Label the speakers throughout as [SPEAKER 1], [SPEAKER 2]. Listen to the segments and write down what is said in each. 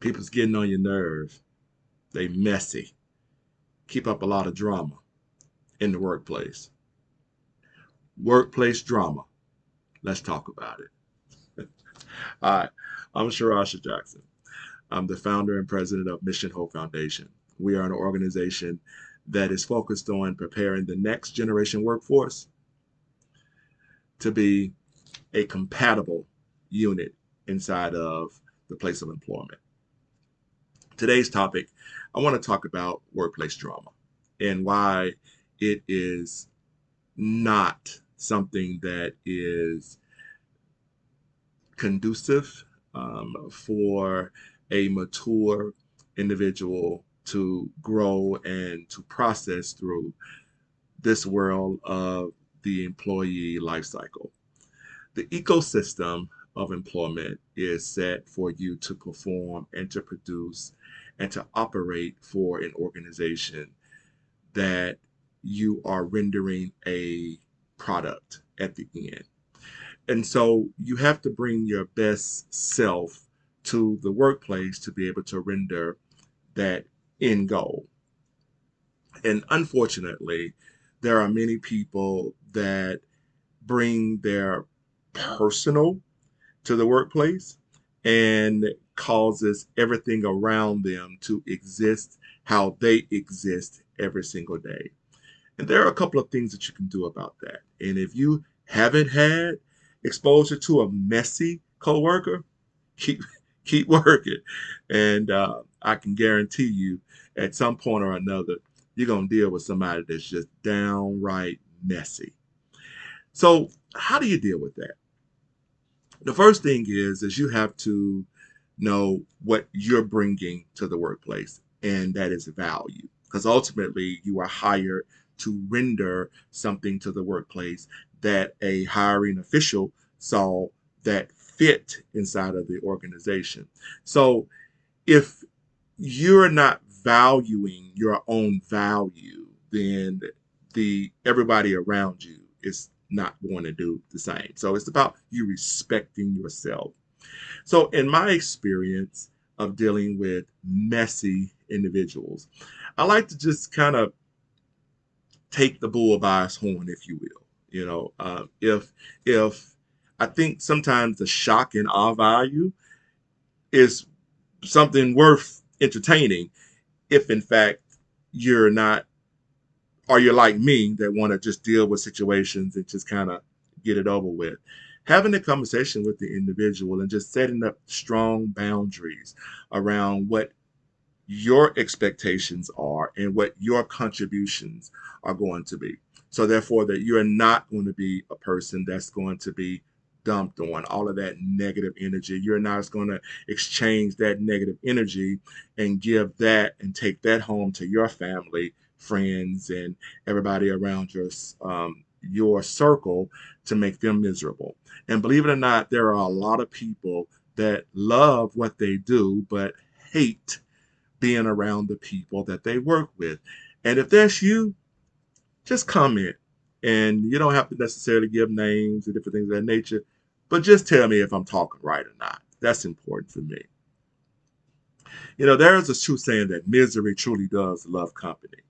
[SPEAKER 1] People's getting on your nerve. They messy. Keep up a lot of drama in the workplace. Workplace drama. Let's talk about it. Hi, I'm Sherreccia Jackson. I'm the founder and president of Mission Hope Foundation. We are an organization that is focused on preparing the next generation workforce to be a compatible unit inside of the place of employment. Today's topic, I want to talk about workplace drama and why it is not something that is conducive for a mature individual to grow and to process through this world of the employee life cycle. The ecosystem of employment is set for you to perform and to produce and to operate for an organization that you are rendering a product at the end. And so you have to bring your best self to the workplace to be able to render that end goal. And unfortunately, there are many people that bring their personal to the workplace and causes everything around them to exist how they exist every single day. And there are a couple of things that you can do about that. And if you haven't had exposure to a messy coworker, keep keep working. And I can guarantee you, at some point or another, you're gonna deal with somebody that's just downright messy. So how do you deal with that? The first thing is you have to know what you're bringing to the workplace, and that is value. Because ultimately, you are hired to render something to the workplace that a hiring official saw that fit inside of the organization. So if you're not valuing your own value, then the everybody around you is not going to do the same. So it's about you respecting yourself. So in my experience of dealing with messy individuals, I like to just kind of take the bull by its horn, if you will. If I think sometimes the shock and awe value is something worth entertaining, if in fact you're not, or you're like me that want to just deal with situations and just kind of get it over with. Having a conversation with the individual and just setting up strong boundaries around what your expectations are and what your contributions are going to be. So therefore that you're not going to be a person that's going to be dumped on all of that negative energy. You're not just going to exchange that negative energy and give that and take that home to your family, friends, and everybody around your circle to make them miserable. And believe it or not, there are a lot of people that love what they do but hate being around the people that they work with. And if that's you, just comment. And you don't have to necessarily give names and different things of that nature, but just tell me if I'm talking right or not. That's important for me. There is a true saying that misery truly does love company.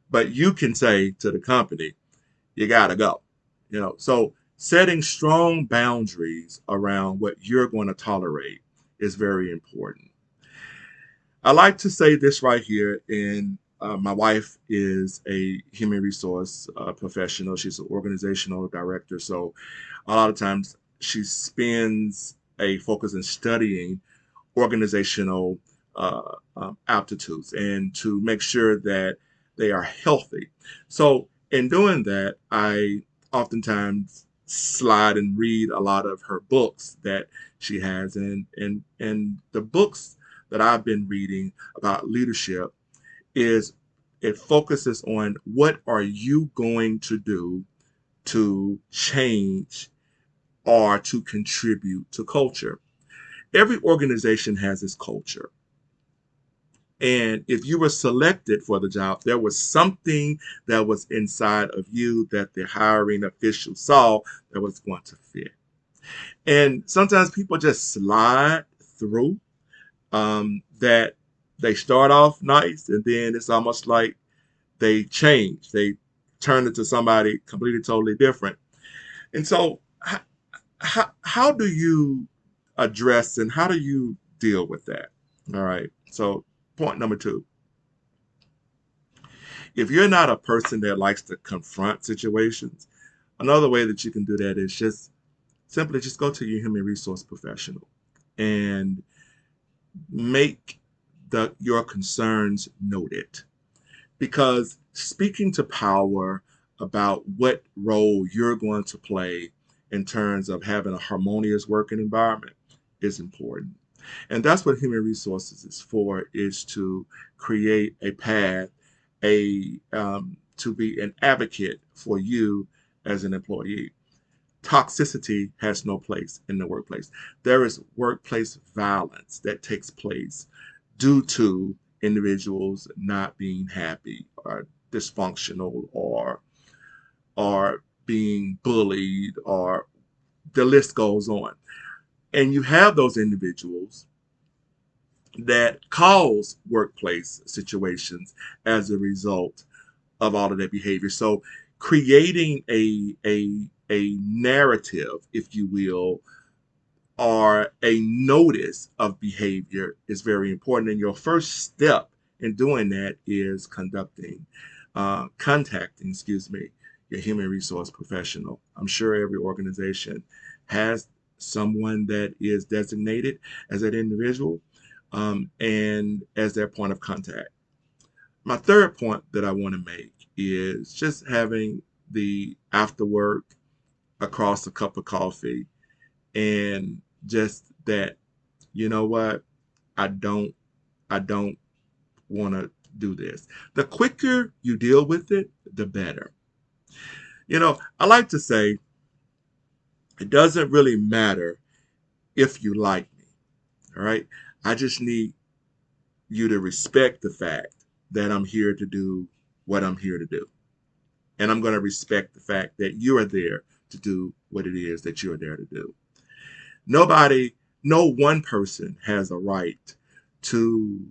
[SPEAKER 1] But you can say to the company, you got to go. So setting strong boundaries around what you're going to tolerate is very important. I like to say this right here, and my wife is a human resource professional. She's an organizational director. So a lot of times she spends a focus in studying organizational aptitudes and to make sure that they are healthy. So in doing that, I oftentimes slide and read a lot of her books that she has, and the books that I've been reading about leadership is it focuses on what are you going to do to change or to contribute to culture. Every organization has its culture. And if you were selected for the job, there was something that was inside of you that the hiring official saw that was going to fit. And sometimes people just slide through that they start off nice, and then it's almost like they change. They turn into somebody completely, totally different. And so, how do you address and how do you deal with that? All right. So, point number two, if you're not a person that likes to confront situations, another way that you can do that is just simply just go to your human resource professional and make your concerns noted. Because speaking to power about what role you're going to play in terms of having a harmonious working environment is important. And that's what human resources is for, is to create a path, to be an advocate for you as an employee. Toxicity has no place in the workplace. There is workplace violence that takes place due to individuals not being happy or dysfunctional or being bullied, or the list goes on. And you have those individuals that cause workplace situations as a result of all of that behavior. So creating a narrative, if you will, or a notice of behavior is very important. And your first step in doing that is contacting, your human resource professional. I'm sure every organization has someone that is designated as that individual, and as their point of contact. My third point that I want to make is just having the after work across a cup of coffee, and just that, you know what, I don't I don't want to do this. The quicker you deal with it, the better. I like to say it doesn't really matter if you like me. All right. I just need you to respect the fact that I'm here to do what I'm here to do. And I'm going to respect the fact that you are there to do what it is that you're there to do. Nobody, no one person has a right to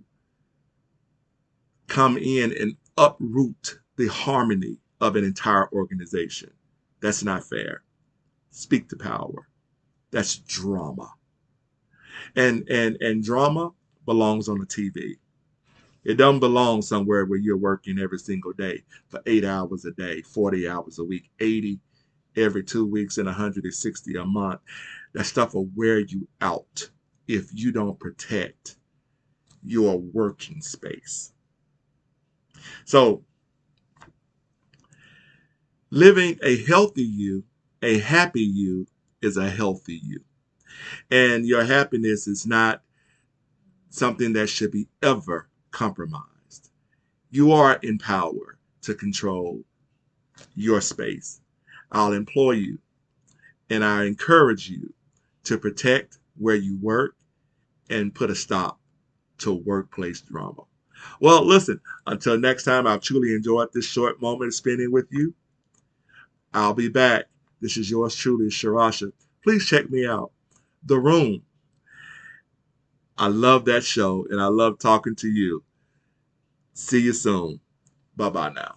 [SPEAKER 1] come in and uproot the harmony of an entire organization. That's not fair. Speak to power. That's drama. And drama belongs on the TV. It doesn't belong somewhere where you're working every single day for 8 hours a day, 40 hours a week, 80 every 2 weeks, and 160 a month. That stuff will wear you out if you don't protect your working space. So, living a healthy you, a happy you, is a healthy you. And your happiness is not something that should be ever compromised. You are in power to control your space. I'll implore you and I encourage you to protect where you work and put a stop to workplace drama. Well, listen, until next time, I've truly enjoyed this short moment of spending with you. I'll be back. This is yours truly, Sherreccia. Please check me out. The Room. I love that show and I love talking to you. See you soon. Bye bye now.